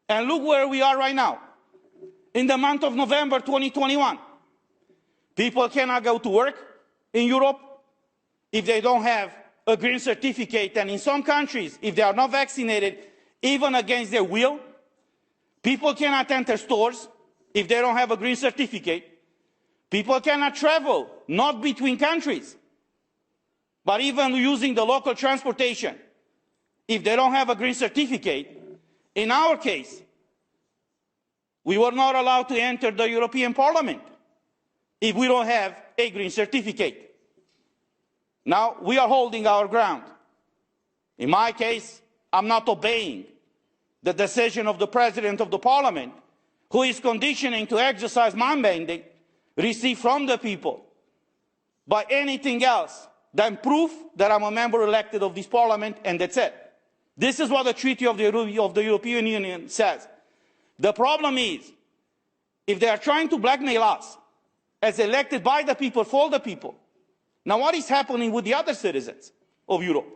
And look where we are right now. In the month of November 2021, people cannot go to work in Europe if they don't have a green certificate. And in some countries, if they are not vaccinated, even against their will, people cannot enter stores if they don't have a green certificate. People cannot travel, not between countries, but even using the local transportation, if they don't have a green certificate. In our case, we were not allowed to enter the European Parliament if we don't have a green certificate. Now, we are holding our ground. In my case, I'm not obeying the decision of the President of the Parliament, who is conditioning to exercise my mandate received from the people by anything else than proof that I'm a member elected of this Parliament, and that's it. This is what the Treaty of the European Union says. The problem is, if they are trying to blackmail us as elected by the people for the people, now what is happening with the other citizens of Europe?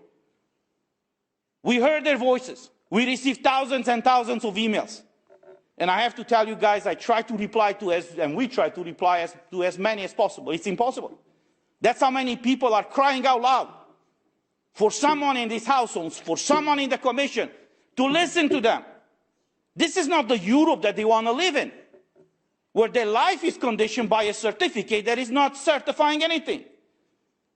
We heard their voices. We received thousands and thousands of emails. And I have to tell you guys, I try to reply to and we try to reply to as many as possible. It's impossible. That's how many people are crying out loud for someone in these households, for someone in the Commission, to listen to them. This is not the Europe that they want to live in, where their life is conditioned by a certificate that is not certifying anything.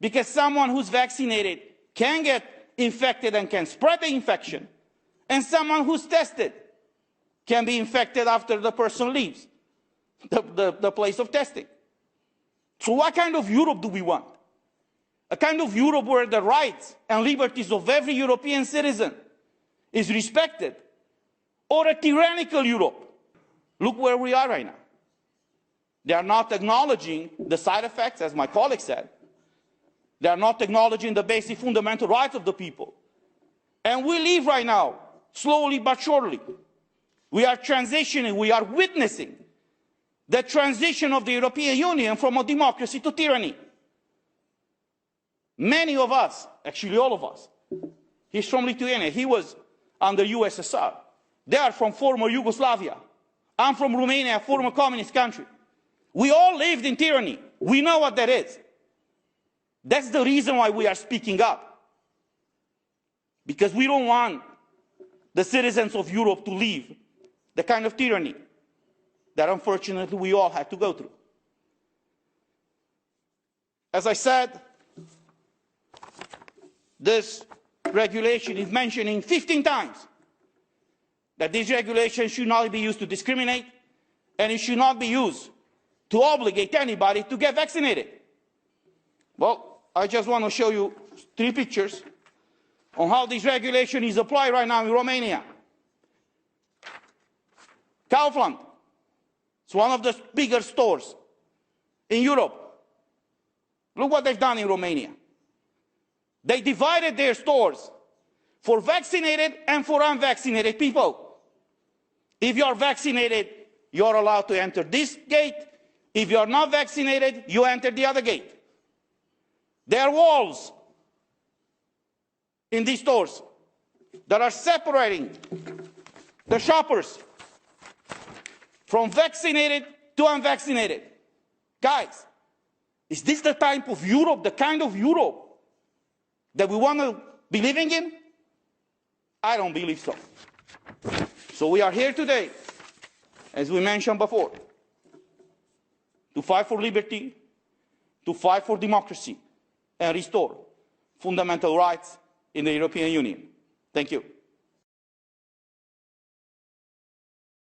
Because someone who's vaccinated can get infected and can spread the infection, and someone who's tested can be infected after the person leaves the place of testing. So what kind of Europe do we want? A kind of Europe where the rights and liberties of every European citizen is respected, or a tyrannical Europe? Look where we are right now. They are not acknowledging the side effects, as my colleague said. They are not acknowledging the basic fundamental rights of the people. And we live right now, slowly but surely. We are transitioning, we are witnessing the transition of the European Union from a democracy to tyranny. Many of us, actually all of us, he's from Lithuania, he was under USSR. They are from former Yugoslavia. I'm from Romania, a former communist country. We all lived in tyranny. We know what that is. That's the reason why we are speaking up. Because we don't want the citizens of Europe to live the kind of tyranny that unfortunately we all had to go through. As I said, this regulation is mentioning 15 times that this regulation should not be used to discriminate, and it should not be used to obligate anybody to get vaccinated. Well, I just want to show you 3 pictures on how this regulation is applied right now in Romania. Kaufland, it's one of the bigger stores in Europe. Look what they've done in Romania. They divided their stores for vaccinated and for unvaccinated people. If you are vaccinated, you are allowed to enter this gate. If you are not vaccinated, you enter the other gate. There are walls in these stores that are separating the shoppers from vaccinated to unvaccinated. Guys, is this the type of Europe, the kind of Europe that we want to be living in? I don't believe so. So we are here today, as we mentioned before, to fight for liberty, to fight for democracy, and restore fundamental rights in the European Union. Thank you.